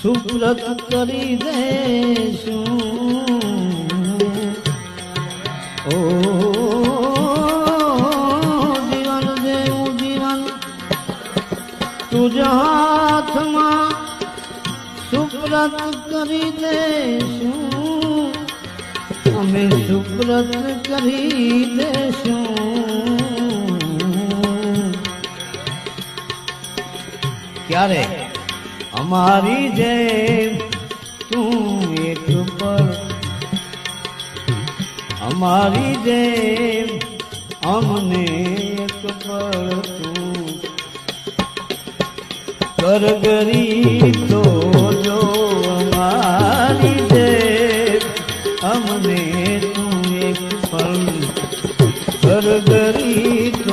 સુપ્રત કરી દેશું ઓ જીવન જેવું જીવન તુજા હાથમાં સુપ્રત કરી દેશું અમે સુપ્રત કરી દેશું ક્યારે અમારી જેમ તું એક પર અમારી જેમ અમને એક પર તું કરગરી તો જો અમારી જેમ અમને તું એક પર કરગરી તો